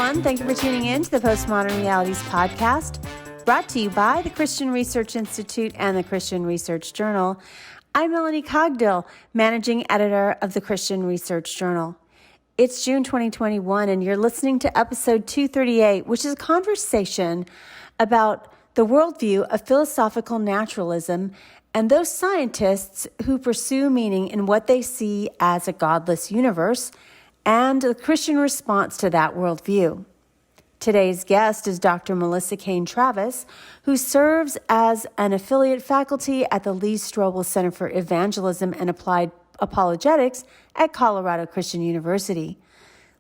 everyone. Thank you for tuning in to the Postmodern Realities podcast, brought to you by the Christian Research Institute and the Christian Research Journal. I'm Melanie Cogdill, managing editor of the Christian Research Journal. It's June 2021, and you're listening to episode 238, which is a conversation about the worldview of philosophical naturalism and those scientists who pursue meaning in what they see as a godless universe and the Christian response to that worldview. Today's guest is Dr. Melissa Cain-Travis, who serves as an affiliate faculty at the Lee Strobel Center for Evangelism and Applied Apologetics at Colorado Christian University.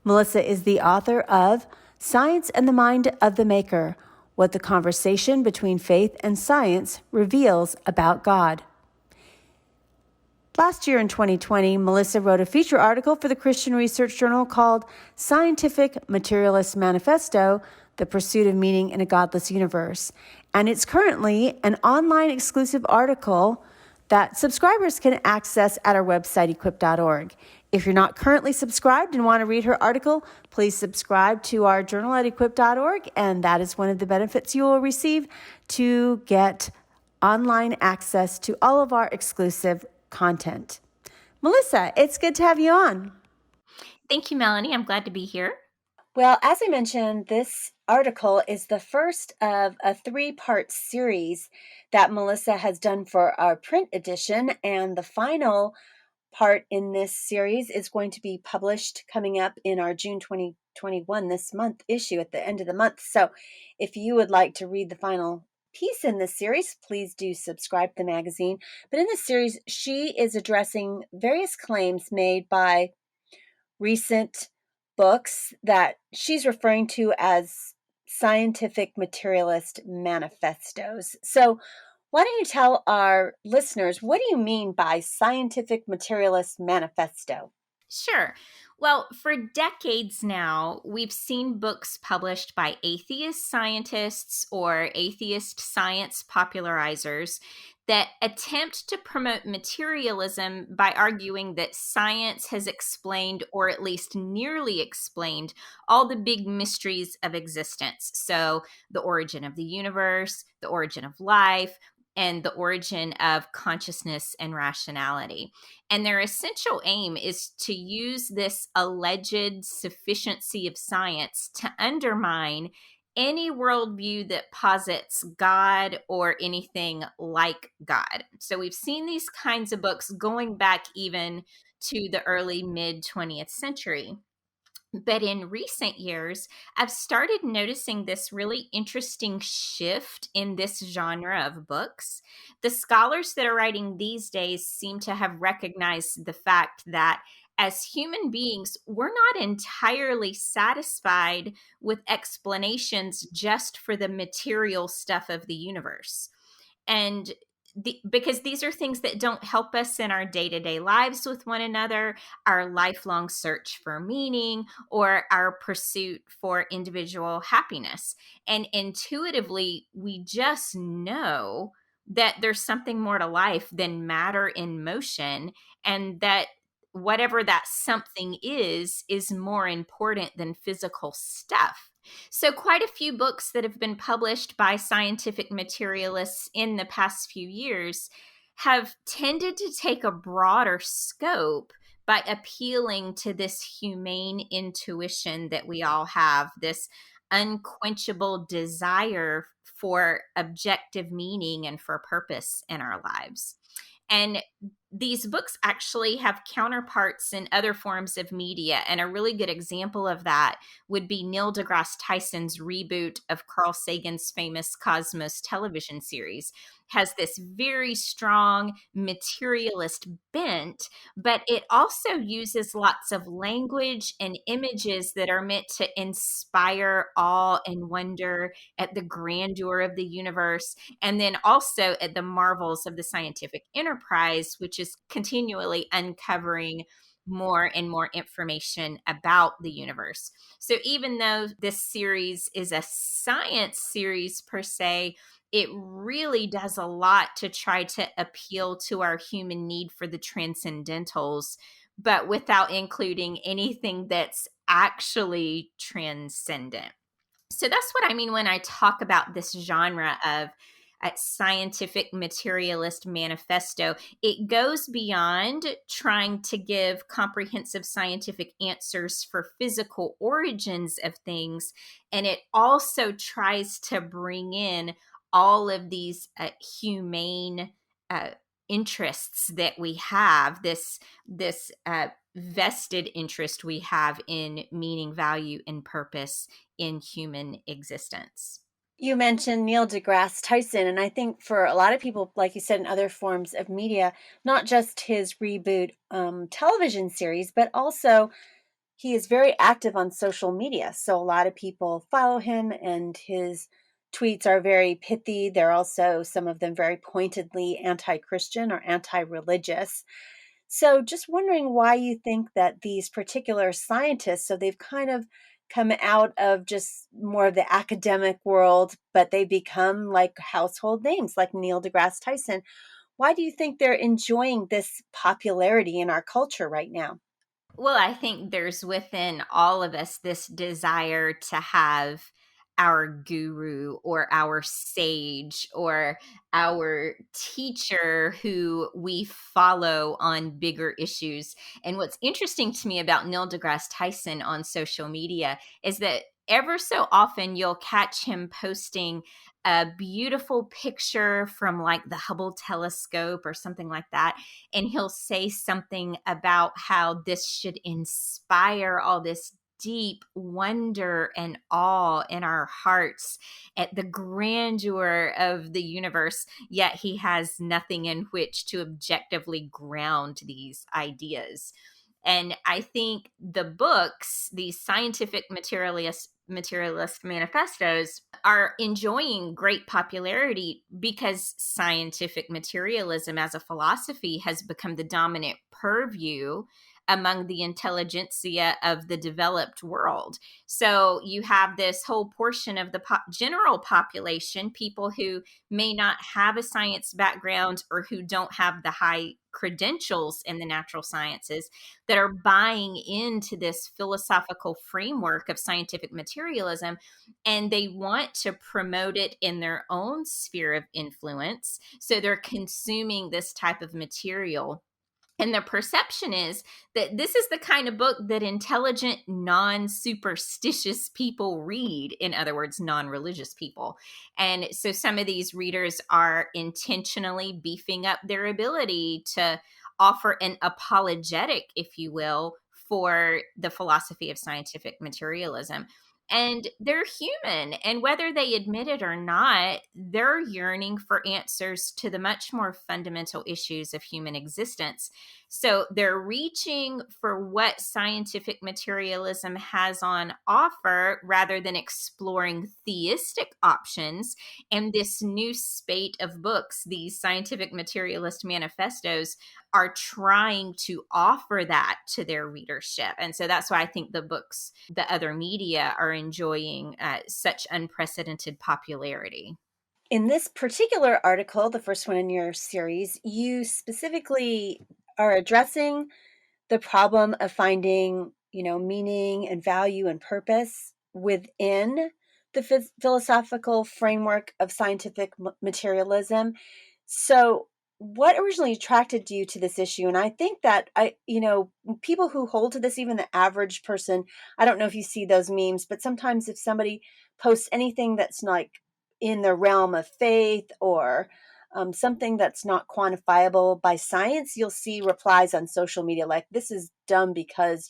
Melissa is the author of Science and the Mind of the Maker: What the Conversation Between Faith and Science Reveals About God. Last year in 2020, Melissa wrote a feature article for the Christian Research Journal called Scientific Materialist Manifesto: The Pursuit of Meaning in a Godless Universe. And it's currently an online exclusive article that subscribers can access at our website, equip.org. If you're not currently subscribed and want to read her article, please subscribe to our journal at equip.org, and that is one of the benefits you will receive to get online access to all of our exclusive content. Melissa, it's good to have you on. Thank you, Melanie. I'm glad to be here. Well, as I mentioned, this article is the first of a three-part series that Melissa has done for our print edition, and the final part in this series is going to be published coming up in our June 2021, this month issue at the end of the month. So if you would like to read the final piece in this series, please do subscribe to the magazine. But in this series, she is addressing various claims made by recent books that she's referring to as scientific materialist manifestos. So why don't you tell our listeners, what do you mean by scientific materialist manifesto? Sure. Well, for decades now, we've seen books published by atheist scientists or atheist science popularizers that attempt to promote materialism by arguing that science has explained, or at least nearly explained, all the big mysteries of existence. So the origin of the universe, the origin of life, and the origin of consciousness and rationality. And their essential aim is to use this alleged sufficiency of science to undermine any worldview that posits God or anything like God. So we've seen these kinds of books going back even to the early mid 20th century. But in recent years, I've started noticing this really interesting shift in this genre of books. The scholars that are writing these days seem to have recognized the fact that as human beings, we're not entirely satisfied with explanations just for the material stuff of the universe. And because these are things that don't help us in our day-to-day lives with one another, our lifelong search for meaning, or our pursuit for individual happiness. And intuitively, we just know that there's something more to life than matter in motion, and that whatever that something is more important than physical stuff. So quite a few books that have been published by scientific materialists in the past few years have tended to take a broader scope by appealing to this humane intuition that we all have, this unquenchable desire for objective meaning and for purpose in our lives. And these books actually have counterparts in other forms of media. And a really good example of that would be Neil deGrasse Tyson's reboot of Carl Sagan's famous Cosmos television series. Has this very strong materialist bent, but it also uses lots of language and images that are meant to inspire awe and wonder at the grandeur of the universe, and then also at the marvels of the scientific enterprise, which is continually uncovering more and more information about the universe. So even though this series is a science series per se, it really does a lot to try to appeal to our human need for the transcendentals, but without including anything that's actually transcendent. So that's what I mean when I talk about this genre of scientific materialist manifesto. It goes beyond trying to give comprehensive scientific answers for physical origins of things, and it also tries to bring in all of these humane uh, interests that we have. This vested interest we have in meaning, value, and purpose in human existence. You mentioned Neil deGrasse Tyson, and I think for a lot of people, like you said, in other forms of media, not just his reboot television series, but also he is very active on social media. So a lot of people follow him, and his tweets are very pithy. They're also, some of them, very pointedly anti Christian or anti religious. So just wondering why you think that these particular scientists, so they've kind of come out of just more of the academic world, but they become like household names like Neil deGrasse Tyson. Why do you think they're enjoying this popularity in our culture right now? Well, I think there's within all of us this desire to have our guru or our sage or our teacher who we follow on bigger issues. And what's interesting to me about Neil deGrasse Tyson on social media is that ever so often you'll catch him posting a beautiful picture from like the Hubble telescope or something like that, and he'll say something about how this should inspire all this deep wonder and awe in our hearts at the grandeur of the universe, yet he has nothing in which to objectively ground these ideas. And I think the books, these scientific materialist manifestos, are enjoying great popularity because scientific materialism as a philosophy has become the dominant purview among the intelligentsia of the developed world. So you have this whole portion of the general population, people who may not have a science background or who don't have the high credentials in the natural sciences, that are buying into this philosophical framework of scientific materialism, and they want to promote it in their own sphere of influence. So they're consuming this type of material. And the perception is that this is the kind of book that intelligent, non superstitious people read. In other words, non religious people. And so some of these readers are intentionally beefing up their ability to offer an apologetic, if you will, for the philosophy of scientific materialism. And they're human. And whether they admit it or not, they're yearning for answers to the much more fundamental issues of human existence. So they're reaching for what scientific materialism has on offer rather than exploring theistic options. And this new spate of books, these scientific materialist manifestos, are trying to offer that to their readership. And so that's why I think the books, the other media, are enjoying such unprecedented popularity. In this particular article, the first one in your series, you specifically are addressing the problem of finding, meaning and value and purpose within the philosophical framework of scientific materialism. So, what originally attracted you to this issue? And I think that people who hold to this, even the average person, I don't know if you see those memes, but sometimes if somebody posts anything that's like in the realm of faith or something that's not quantifiable by science, you'll see replies on social media like, this is dumb because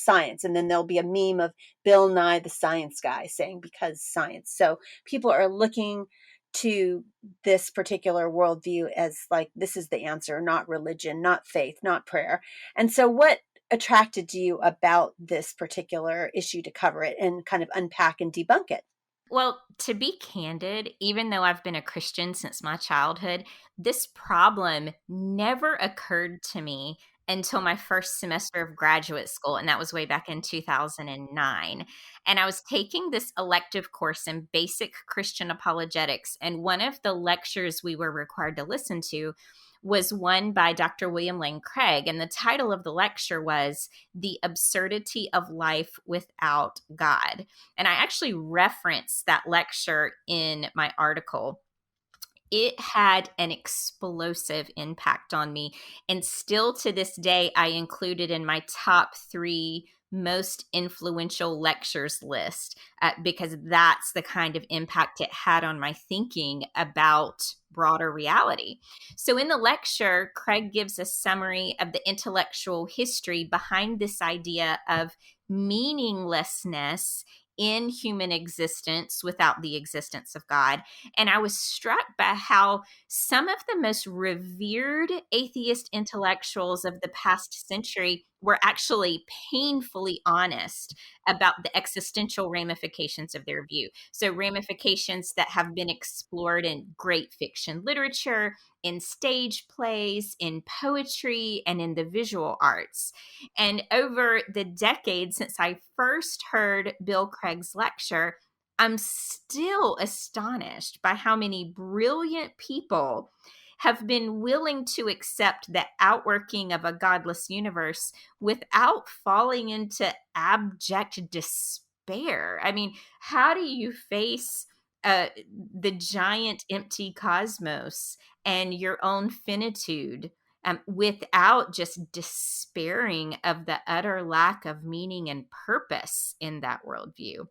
science. And then there'll be a meme of Bill Nye, the science guy, saying because science. So people are looking to this particular worldview as like, this is the answer, not religion, not faith, not prayer. And so what attracted you about this particular issue to cover it and kind of unpack and debunk it? Well, to be candid, even though I've been a Christian since my childhood, this problem never occurred to me until my first semester of graduate school. And that was way back in 2009. And I was taking this elective course in basic Christian apologetics. And one of the lectures we were required to listen to was one by Dr. William Lane Craig. And the title of the lecture was The Absurdity of Life Without God. And I actually referenced that lecture in my article. It had an explosive impact on me. And still to this day, I include it in my top 3 most influential lectures list because that's the kind of impact it had on my thinking about broader reality. So in the lecture, Craig gives a summary of the intellectual history behind this idea of meaninglessness in human existence without the existence of God. And I was struck by how some of the most revered atheist intellectuals of the past century were actually painfully honest about the existential ramifications of their view. So, ramifications that have been explored in great fiction literature, in stage plays, in poetry, and in the visual arts. And over the decades since I first heard Bill Craig's lecture, I'm still astonished by how many brilliant people have been willing to accept the outworking of a godless universe without falling into abject despair. I mean, how do you face the giant empty cosmos and your own finitude without just despairing of the utter lack of meaning and purpose in that worldview?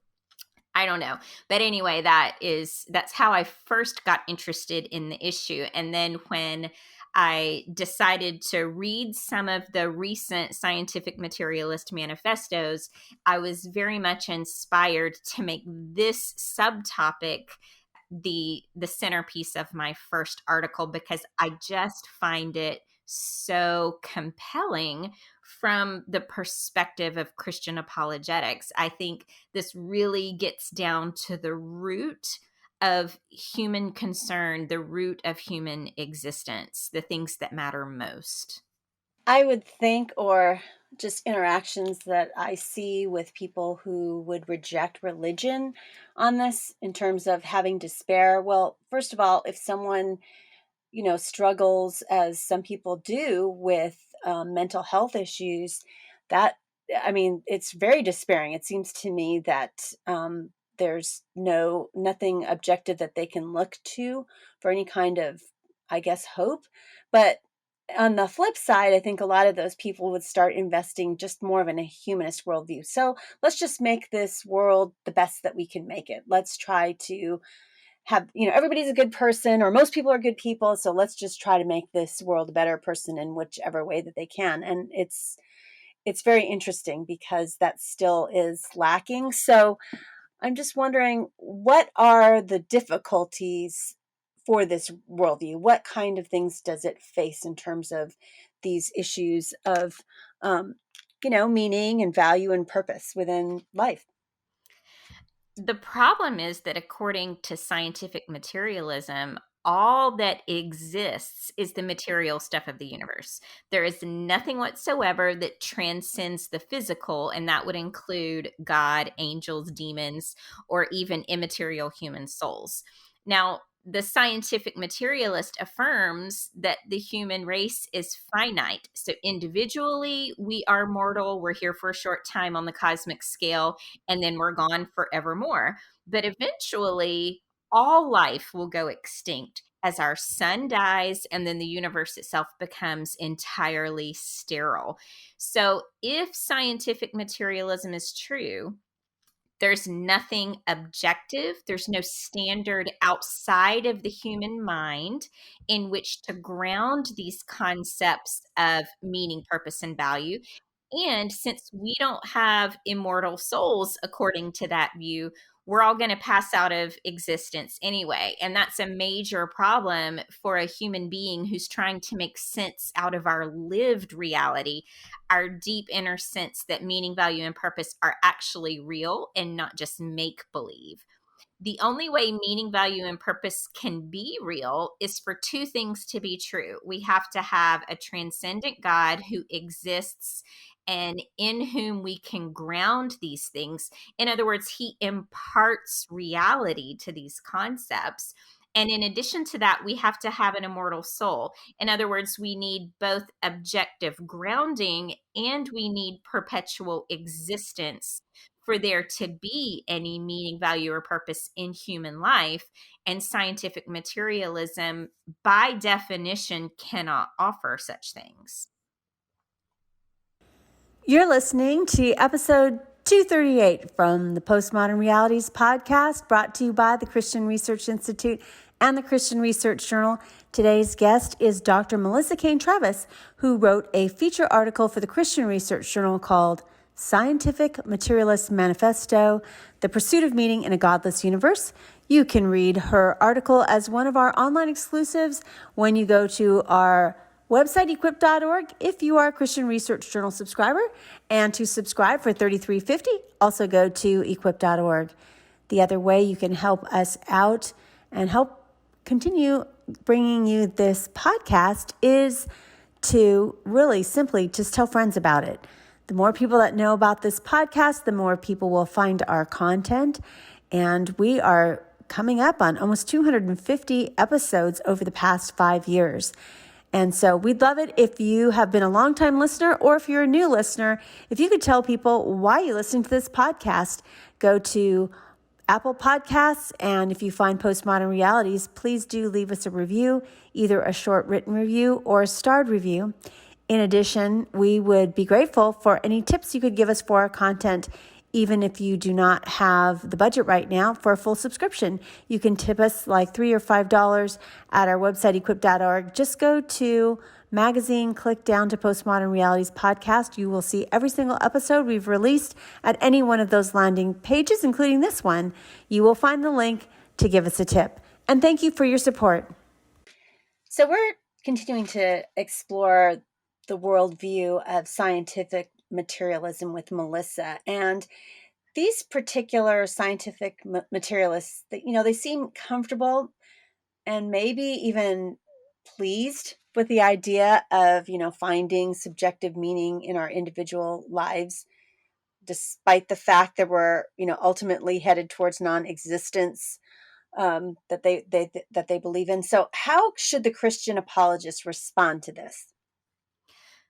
I don't know. But anyway, that's how I first got interested in the issue. And then when I decided to read some of the recent scientific materialist manifestos, I was very much inspired to make this subtopic the centerpiece of my first article because I just find it so compelling from the perspective of Christian apologetics. I think this really gets down to the root of human concern, the root of human existence, the things that matter most. I would think, or just interactions that I see with people who would reject religion on this in terms of having despair. Well, first of all, if someone, struggles, as some people do, with mental health issues, that, I mean, it's very despairing. It seems to me that there's nothing objective that they can look to for any kind of, I guess, hope. But on the flip side, I think a lot of those people would start investing just more of in a humanist worldview. So let's just make this world the best that we can make it. Let's try to have, everybody's a good person, or most people are good people. So let's just try to make this world a better person in whichever way that they can. And it's very interesting because that still is lacking. So I'm just wondering, what are the difficulties for this worldview? What kind of things does it face in terms of these issues of, meaning and value and purpose within life? The problem is that according to scientific materialism, all that exists is the material stuff of the universe. There is nothing whatsoever that transcends the physical, and that would include God, angels, demons, or even immaterial human souls. Now, the scientific materialist affirms that the human race is finite. So, individually, we are mortal. We're here for a short time on the cosmic scale, and then we're gone forevermore. But eventually, all life will go extinct as our sun dies and then the universe itself becomes entirely sterile. So, if scientific materialism is true, there's nothing objective. There's no standard outside of the human mind in which to ground these concepts of meaning, purpose, and value. And since we don't have immortal souls, according to that view, we're all going to pass out of existence anyway. And that's a major problem for a human being who's trying to make sense out of our lived reality, our deep inner sense that meaning, value, and purpose are actually real and not just make believe. The only way meaning, value, and purpose can be real is for two things to be true. We have to have a transcendent God who exists and in whom we can ground these things. In other words, he imparts reality to these concepts. And in addition to that, we have to have an immortal soul. In other words, we need both objective grounding and we need perpetual existence for there to be any meaning, value, or purpose in human life. And scientific materialism, by definition, cannot offer such things. You're listening to episode 238 from the Postmodern Realities podcast, brought to you by the Christian Research Institute and the Christian Research Journal. Today's guest is Dr. Melissa Cain Travis, who wrote a feature article for the Christian Research Journal called Scientific Materialist Manifesto, The Pursuit of Meaning in a Godless Universe. You can read her article as one of our online exclusives when you go to our website, equip.org, if you are a Christian Research Journal subscriber. And to subscribe for $33.50, also go to equip.org. The other way you can help us out and help continue bringing you this podcast is to really simply just tell friends about it. The more people that know about this podcast, the more people will find our content. And we are coming up on almost 250 episodes over the past 5 years. And so we'd love it if you have been a longtime listener or if you're a new listener, if you could tell people why you listen to this podcast. Go to Apple Podcasts, and if you find Postmodern Realities, please do leave us a review, either a short written review or a starred review. In addition, we would be grateful for any tips you could give us for our content. Even if you do not have the budget right now for a full subscription, you can tip us like $3 or $5 at our website, equip.org. Just go to magazine, click down to Postmodern Realities podcast. You will see every single episode we've released at any one of those landing pages, including this one. You will find the link to give us a tip. And thank you for your support. So we're continuing to explore the worldview of scientific materialism with Melissa. And these particular scientific materialists, they seem comfortable and maybe even pleased with the idea of, finding subjective meaning in our individual lives, despite the fact that we're, ultimately headed towards non-existence, that they believe in. So how should the Christian apologist respond to this?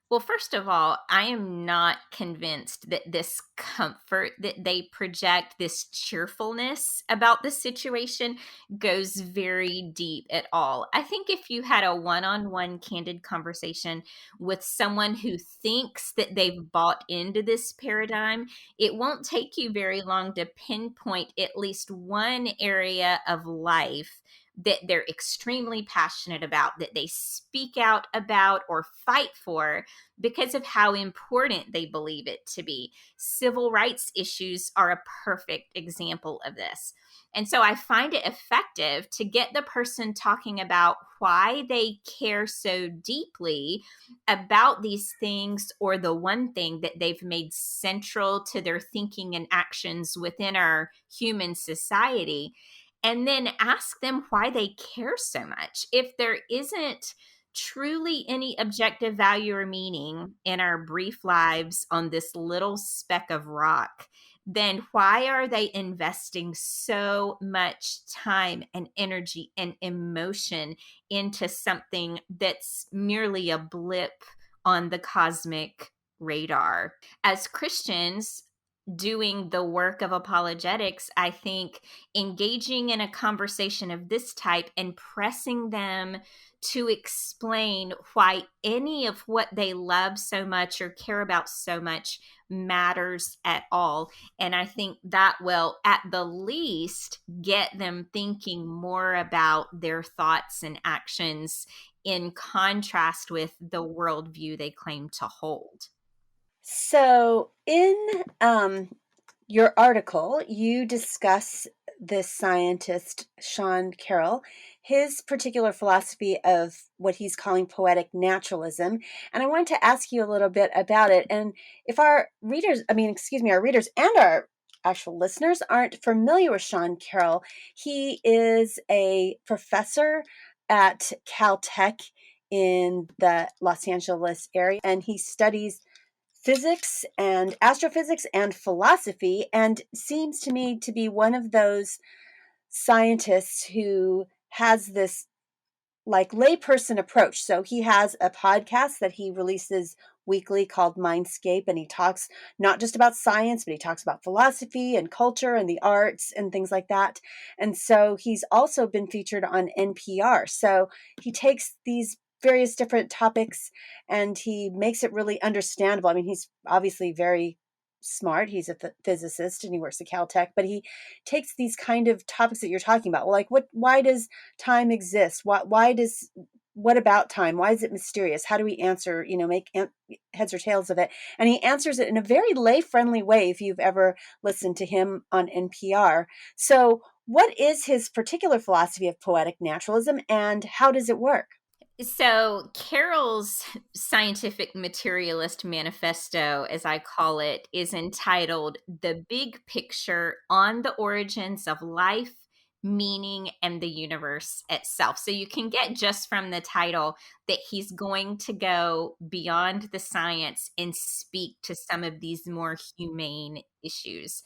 Well, first of all, I am not convinced that this comfort that they project, this cheerfulness about the situation, goes very deep at all. I think if you had a one-on-one candid conversation with someone who thinks that they've bought into this paradigm, it won't take you very long to pinpoint at least one area of life that they're extremely passionate about, that they speak out about or fight for because of how important they believe it to be. Civil rights issues are a perfect example of this. And so I find it effective to get the person talking about why they care so deeply about these things, or the one thing that they've made central to their thinking and actions within our human society, and then ask them why they care so much. If there isn't truly any objective value or meaning in our brief lives on this little speck of rock, then why are they investing so much time and energy and emotion into something that's merely a blip on the cosmic radar? As Christians doing the work of apologetics, I think engaging in a conversation of this type and pressing them to explain why any of what they love so much or care about so much matters at all. And I think that will, at the least, get them thinking more about their thoughts and actions in contrast with the worldview they claim to hold. So in your article, you discuss this scientist, Sean Carroll, his particular philosophy of what he's calling poetic naturalism. And I wanted to ask you a little bit about it. And if our readers and our actual listeners aren't familiar with Sean Carroll, he is a professor at Caltech in the Los Angeles area, and he studies physics and astrophysics and philosophy, and seems to me to be one of those scientists who has this like layperson approach. So he has a podcast that he releases weekly called Mindscape, and he talks not just about science, but he talks about philosophy and culture and the arts and things like that. And so he's also been featured on NPR. So he takes these various different topics and he makes it really understandable. I mean, he's obviously very smart. He's a physicist and he works at Caltech, but he takes these kind of topics that you're talking about. Well, like why does time exist? What about time? Why is it mysterious? How do we answer, make heads or tails of it? And he answers it in a very lay friendly way if you've ever listened to him on NPR. So what is his particular philosophy of poetic naturalism and how does it work? So, Carroll's scientific materialist manifesto, as I call it, is entitled The Big Picture on the Origins of Life, Meaning, and the Universe Itself. So, you can get just from the title that he's going to go beyond the science and speak to some of these more humane issues.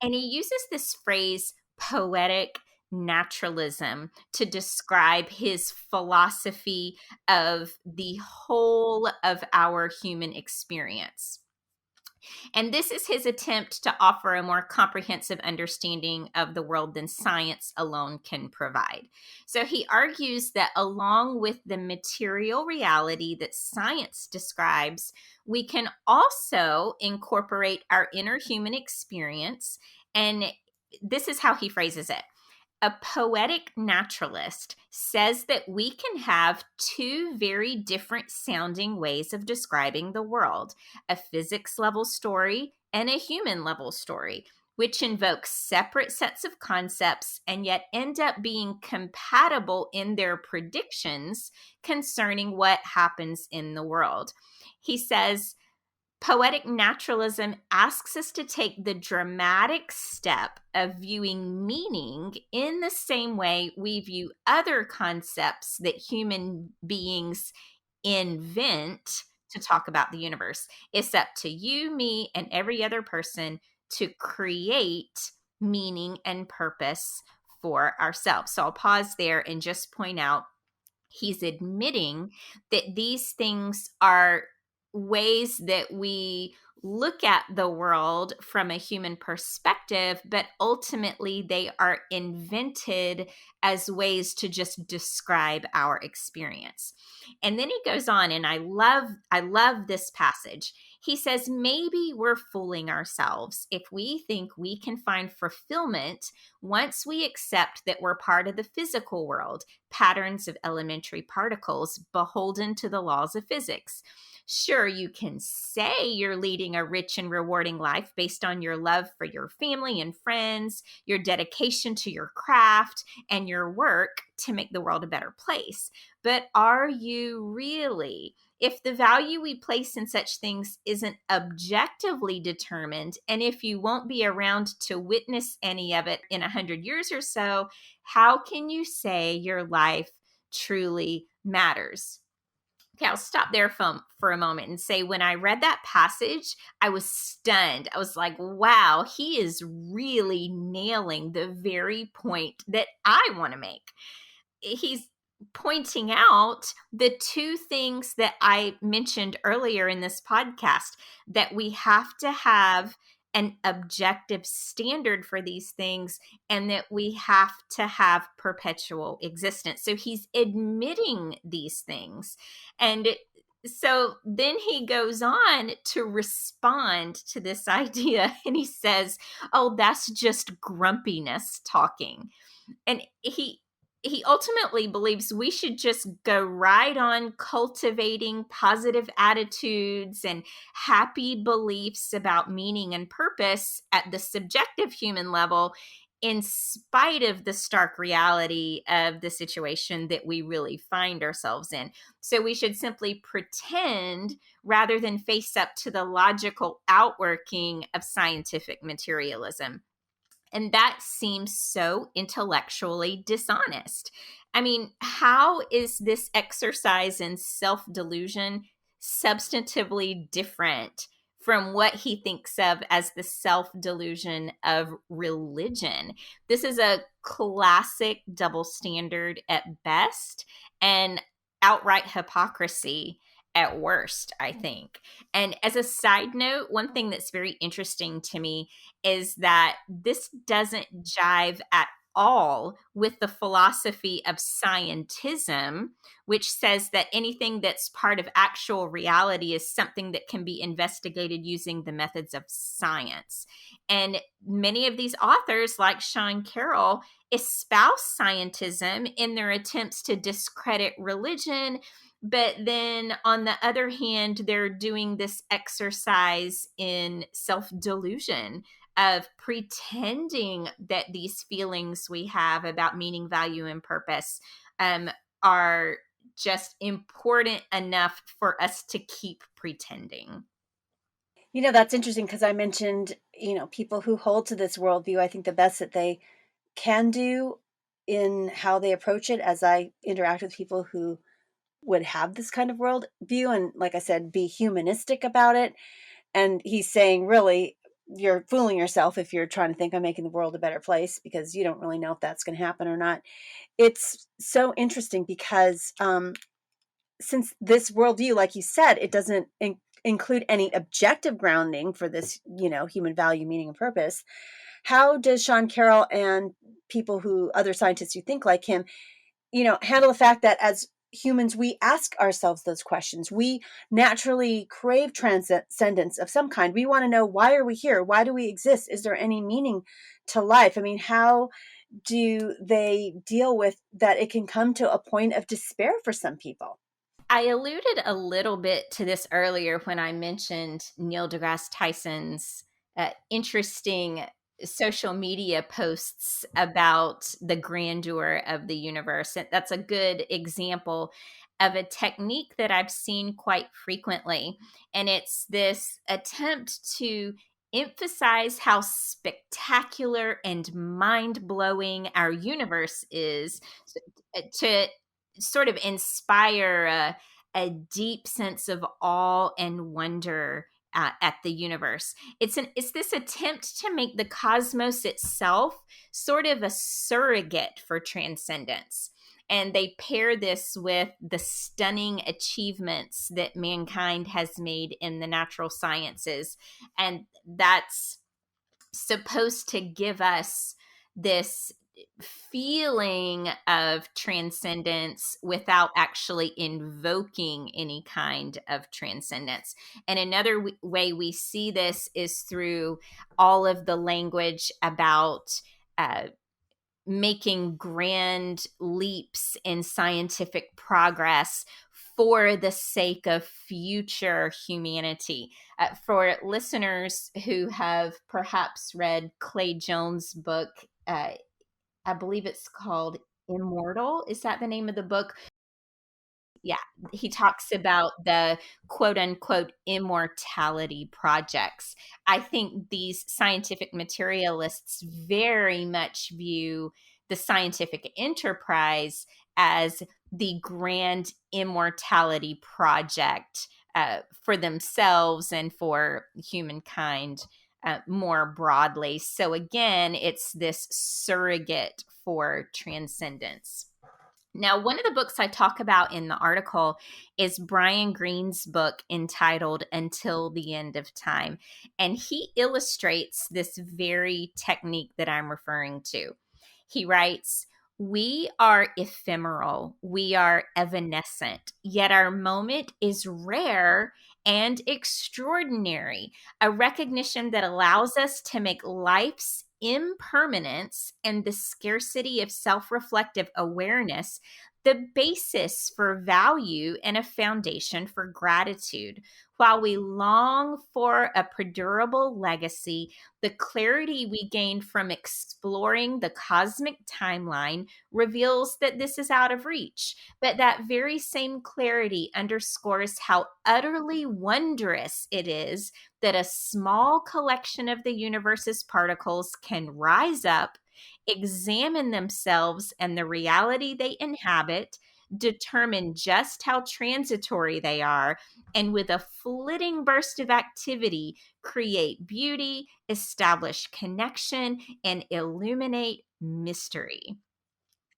And he uses this phrase, poetic naturalism, to describe his philosophy of the whole of our human experience. And this is his attempt to offer a more comprehensive understanding of the world than science alone can provide. So he argues that along with the material reality that science describes, we can also incorporate our inner human experience. And this is how he phrases it. A poetic naturalist says that we can have two very different sounding ways of describing the world, a physics level story and a human level story, which invoke separate sets of concepts and yet end up being compatible in their predictions concerning what happens in the world. He says, poetic naturalism asks us to take the dramatic step of viewing meaning in the same way we view other concepts that human beings invent to talk about the universe. It's up to you, me, and every other person to create meaning and purpose for ourselves. So I'll pause there and just point out he's admitting that these things are ways that we look at the world from a human perspective, but ultimately they are invented as ways to just describe our experience. And then he goes on, and I love this passage. He says, maybe we're fooling ourselves if we think we can find fulfillment once we accept that we're part of the physical world, patterns of elementary particles beholden to the laws of physics. Sure, you can say you're leading a rich and rewarding life based on your love for your family and friends, your dedication to your craft, and your work to make the world a better place. But are you really? If the value we place in such things isn't objectively determined, and if you won't be around to witness any of it in 100 years or so, how can you say your life truly matters? Okay, I'll stop there for a moment and say, when I read that passage, I was stunned. I was like, wow, he is really nailing the very point that I want to make. He's pointing out the two things that I mentioned earlier in this podcast, that we have to have an objective standard for these things and that we have to have perpetual existence. So he's admitting these things. And so then he goes on to respond to this idea and he says, oh, that's just grumpiness talking. And he ultimately believes we should just go right on cultivating positive attitudes and happy beliefs about meaning and purpose at the subjective human level, in spite of the stark reality of the situation that we really find ourselves in. So we should simply pretend rather than face up to the logical outworking of scientific materialism. And that seems so intellectually dishonest. I mean, how is this exercise in self-delusion substantively different from what he thinks of as the self-delusion of religion. This is a classic double standard at best and outright hypocrisy at worst, I think. And as a side note, one thing that's very interesting to me is that this doesn't jive at all with the philosophy of scientism, which says that anything that's part of actual reality is something that can be investigated using the methods of science. And many of these authors, like Sean Carroll, espouse scientism in their attempts to discredit religion. But then on the other hand, they're doing this exercise in self delusion of pretending that these feelings we have about meaning, value, and purpose are just important enough for us to keep pretending. That's interesting because I mentioned, people who hold to this worldview. I think the best that they can do in how they approach it, as I interact with people who would have this kind of worldview, and like I said, be humanistic about it. And he's saying, really, you're fooling yourself if you're trying to think I'm making the world a better place, because you don't really know if that's going to happen or not. It's so interesting because since this worldview, like you said, it doesn't include any objective grounding for this, human value, meaning, and purpose. How does Sean Carroll and other scientists who think like him, handle the fact that as humans, we ask ourselves those questions? We naturally crave transcendence of some kind. We want to know, why are we here? Why do we exist? Is there any meaning to life? I mean, how do they deal with that? It can come to a point of despair for some people. I alluded a little bit to this earlier when I mentioned Neil deGrasse Tyson's interesting social media posts about the grandeur of the universe. And that's a good example of a technique that I've seen quite frequently. And it's this attempt to emphasize how spectacular and mind blowing our universe is, to sort of inspire a deep sense of awe and wonder at the universe. It's this attempt to make the cosmos itself sort of a surrogate for transcendence. And they pair this with the stunning achievements that mankind has made in the natural sciences. And that's supposed to give us this feeling of transcendence without actually invoking any kind of transcendence. And another way we see this is through all of the language about making grand leaps in scientific progress for the sake of future humanity. For listeners who have perhaps read Clay Jones' book, I believe it's called Immortal. Is that the name of the book? Yeah, he talks about the quote unquote immortality projects. I think these scientific materialists very much view the scientific enterprise as the grand immortality project for themselves and for humankind more broadly. So, again, it's this surrogate for transcendence. Now, one of the books I talk about in the article is Brian Greene's book entitled Until the End of Time. And he illustrates this very technique that I'm referring to. He writes, "We are ephemeral, we are evanescent, yet our moment is rare and extraordinary, a recognition that allows us to make life's impermanence and the scarcity of self-reflective awareness the basis for value and a foundation for gratitude. While we long for a perdurable legacy, the clarity we gain from exploring the cosmic timeline reveals that this is out of reach. But that very same clarity underscores how utterly wondrous it is that a small collection of the universe's particles can rise up, examine themselves and the reality they inhabit, determine just how transitory they are, and with a flitting burst of activity, create beauty, establish connection, and illuminate mystery.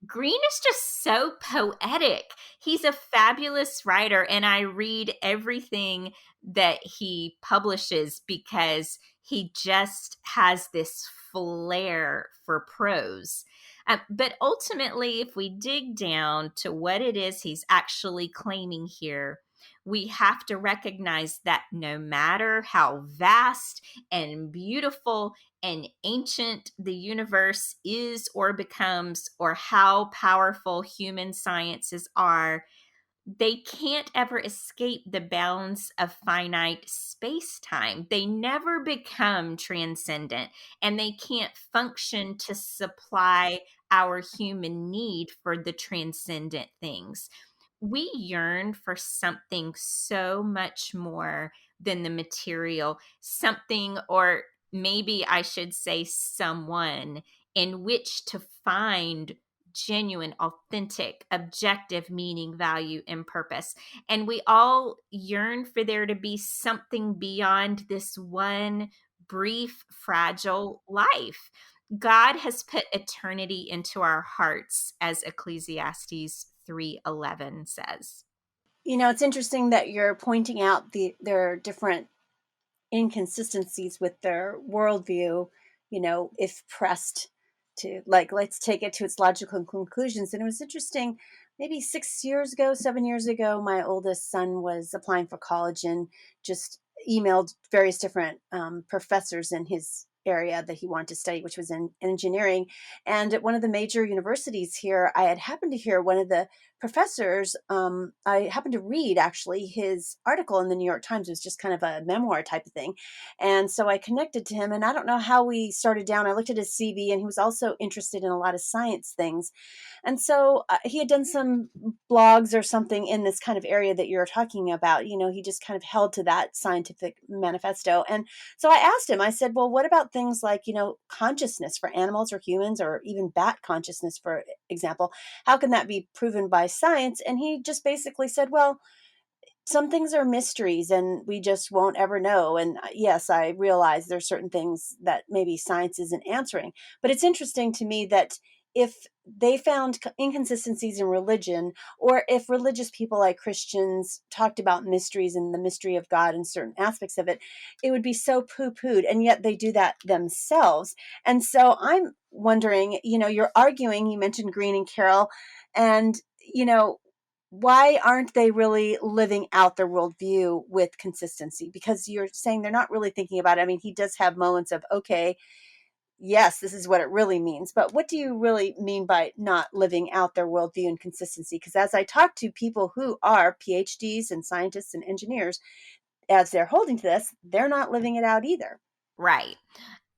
Green is just so poetic. He's a fabulous writer, and I read everything that he publishes because he just has this flair for prose. But ultimately, if we dig down to what it is he's actually claiming here, we have to recognize that no matter how vast and beautiful and ancient the universe is or becomes, or how powerful human sciences are, they can't ever escape the bounds of finite space time. They never become transcendent, and they can't function to supply our human need for the transcendent things. We yearn for something so much more than the material, something, or maybe I should say someone, in which to find genuine, authentic, objective meaning, value, and purpose. And we all yearn for there to be something beyond this one brief, fragile life. God has put eternity into our hearts, as Ecclesiastes 3:11 says. It's interesting that you're pointing out their different inconsistencies with their worldview, if pressed to, like, let's take it to its logical conclusions. And it was interesting, maybe 6 years ago, 7 years ago, my oldest son was applying for college and just emailed various different professors in his area that he wanted to study, which was in engineering. And at one of the major universities here, I had happened to hear one of the professors, I happened to read actually his article in the New York Times. It was just kind of a memoir type of thing. And so I connected to him, and I don't know how we started down. I looked at his CV, and he was also interested in a lot of science things. And so he had done some blogs or something in this kind of area that you're talking about. He just kind of held to that scientific manifesto. And so I asked him, I said, well, what about things like, consciousness for animals or humans, or even bat consciousness, for example? How can that be proven by science? And he just basically said, well, some things are mysteries and we just won't ever know. And yes, I realize there's certain things that maybe science isn't answering. But it's interesting to me that if they found inconsistencies in religion, or if religious people like Christians talked about mysteries and the mystery of God and certain aspects of it, it would be so poo-pooed. And yet they do that themselves. And so I'm wondering, you're arguing, you mentioned Green and Carroll, and, why aren't they really living out their worldview with consistency? Because you're saying they're not really thinking about it. I mean, he does have moments of, okay, yes, this is what it really means. But what do you really mean by not living out their worldview and consistency? Because as I talk to people who are PhDs and scientists and engineers, as they're holding to this, they're not living it out either. Right.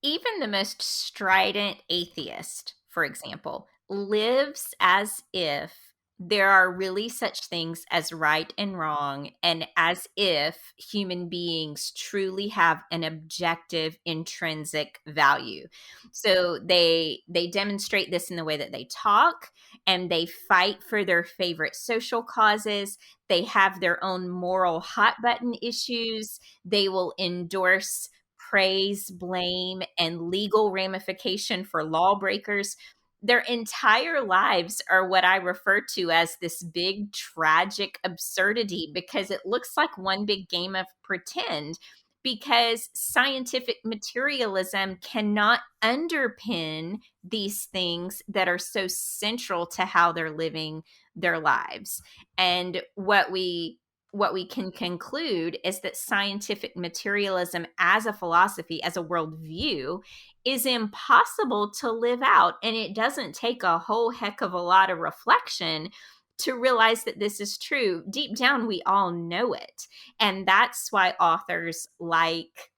Even the most strident atheist, for example, lives as if there are really such things as right and wrong, and as if human beings truly have an objective intrinsic value. So they demonstrate this in the way that they talk, and they fight for their favorite social causes. They have their own moral hot button issues. They will endorse praise, blame, and legal ramification for lawbreakers. Their entire lives are what I refer to as this big tragic absurdity, because it looks like one big game of pretend, because scientific materialism cannot underpin these things that are so central to how they're living their lives. And what we can conclude is that scientific materialism as a philosophy, as a worldview, is impossible to live out. And it doesn't take a whole heck of a lot of reflection to realize that this is true. Deep down, we all know it. And that's why authors like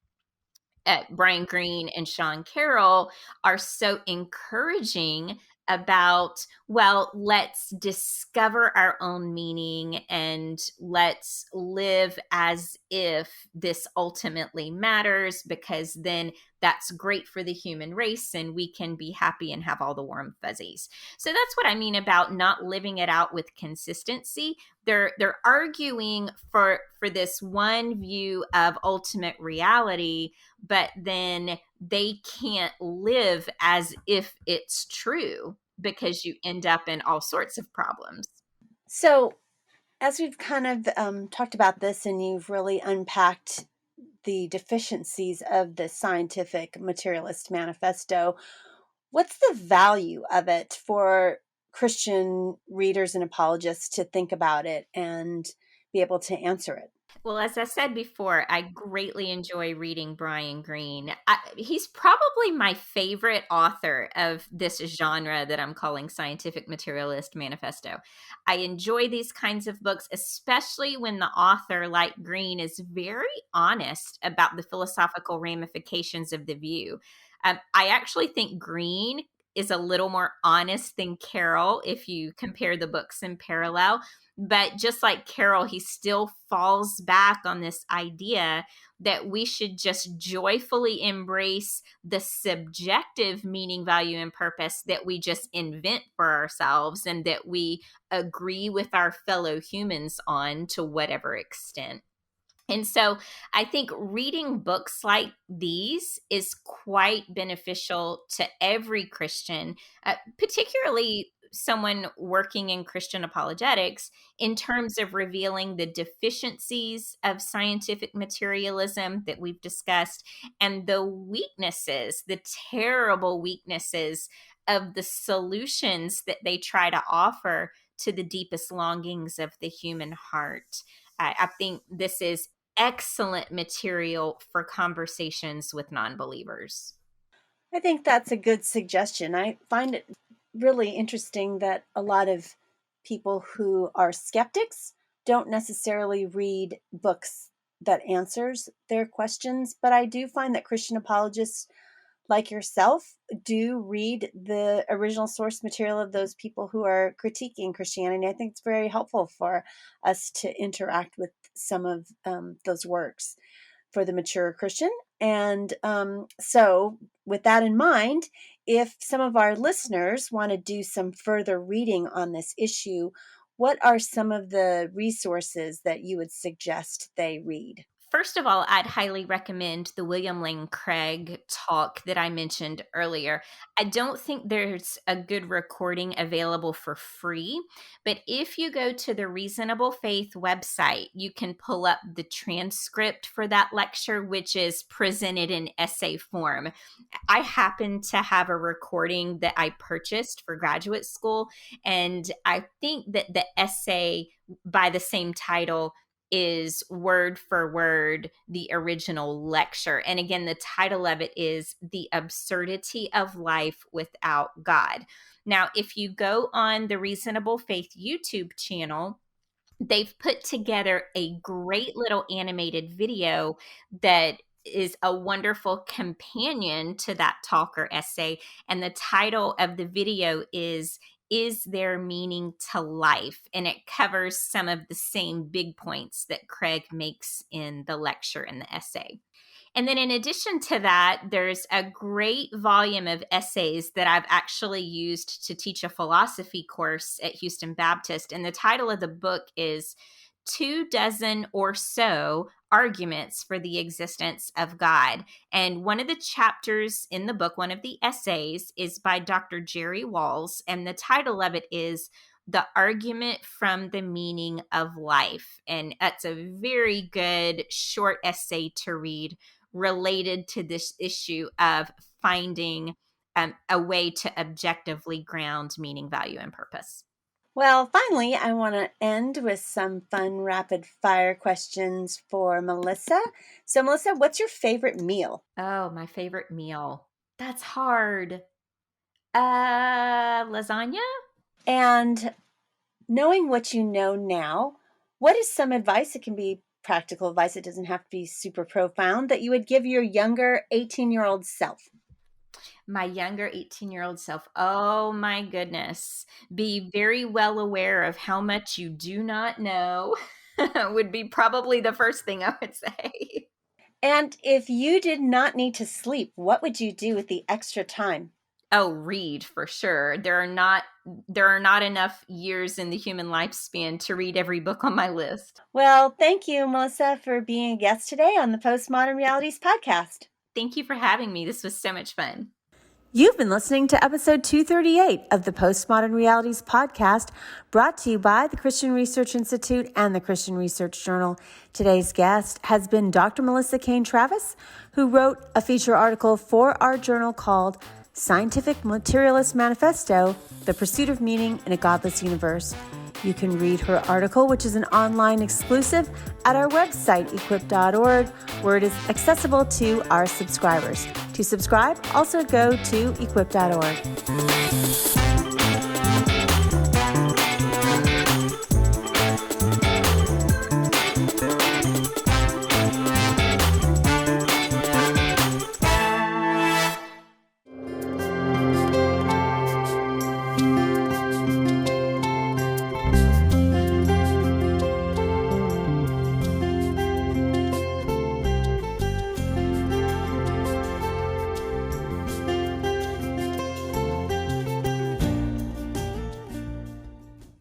Brian Greene and Sean Carroll are so encouraging about, well, let's discover our own meaning and let's live as if this ultimately matters, because then that's great for the human race and we can be happy and have all the warm fuzzies. So that's what I mean about not living it out with consistency. They're arguing for this one view of ultimate reality, but then they can't live as if it's true, because you end up in all sorts of problems. So, as we've kind of talked about this and you've really unpacked the deficiencies of the scientific materialist manifesto, what's the value of it for Christian readers and apologists to think about it and be able to answer it? Well, as I said before, I greatly enjoy reading Brian Greene. He's probably my favorite author of this genre that I'm calling Scientific Materialist Manifesto. I enjoy these kinds of books, especially when the author, like Greene, is very honest about the philosophical ramifications of the view. I actually think Greene is a little more honest than Carroll if you compare the books in parallel. But just like Carroll, he still falls back on this idea that we should just joyfully embrace the subjective meaning, value, and purpose that we just invent for ourselves and that we agree with our fellow humans on to whatever extent. And so I think reading books like these is quite beneficial to every Christian, particularly someone working in Christian apologetics, in terms of revealing the deficiencies of scientific materialism that we've discussed and the weaknesses, the terrible weaknesses of the solutions that they try to offer to the deepest longings of the human heart. I think this is excellent material for conversations with non-believers. I think that's a good suggestion. I find it really interesting that a lot of people who are skeptics don't necessarily read books that answers their questions, but I do find that Christian apologists like yourself do read the original source material of those people who are critiquing Christianity. I think it's very helpful for us to interact with some of those works for the mature Christian. And so, with that in mind, if some of our listeners want to do some further reading on this issue, what are some of the resources that you would suggest they read? First of all, I'd highly recommend the William Lane Craig talk that I mentioned earlier. I don't think there's a good recording available for free, but if you go to the Reasonable Faith website, you can pull up the transcript for that lecture, which is presented in essay form. I happen to have a recording that I purchased for graduate school, and I think that the essay by the same title is word for word the original lecture. And again, the title of it is The Absurdity of Life Without God. Now, if you go on the Reasonable Faith YouTube channel, they've put together a great little animated video that is a wonderful companion to that talk or essay. And the title of the video is There Meaning to Life? And it covers some of the same big points that Craig makes in the lecture and the essay. And then in addition to that, there's a great volume of essays that I've actually used to teach a philosophy course at Houston Baptist. And the title of the book is 24 or So Arguments for the Existence of God. And one of the chapters in the book, one of the essays, is by Dr. Jerry Walls. And the title of it is The Argument from the Meaning of Life. And that's a very good short essay to read related to this issue of finding a way to objectively ground meaning, value, and purpose. Well, finally, I want to end with some fun rapid fire questions for Melissa. So, Melissa, what's your favorite meal? Oh, my favorite meal. That's hard. Lasagna? And knowing what you know now, what is some advice? It can be practical advice, it doesn't have to be super profound, that you would give your younger 18-year-old self. My younger 18-year-old self, oh my goodness, be very well aware of how much you do not know would be probably the first thing I would say. And if you did not need to sleep, what would you do with the extra time? Oh, read for sure. There are not enough years in the human lifespan to read every book on my list. Well, thank you, Melissa, for being a guest today on the Postmodern Realities podcast. Thank you for having me. This was so much fun. You've been listening to episode 238 of the Postmodern Realities podcast, brought to you by the Christian Research Institute and the Christian Research Journal. Today's guest has been Dr. Melissa Cain Travis, who wrote a feature article for our journal called Scientific Materialist Manifesto, The Pursuit of Meaning in a Godless Universe. You can read her article, which is an online exclusive, at our website, equip.org, where it is accessible to our subscribers. To subscribe, also go to equip.org.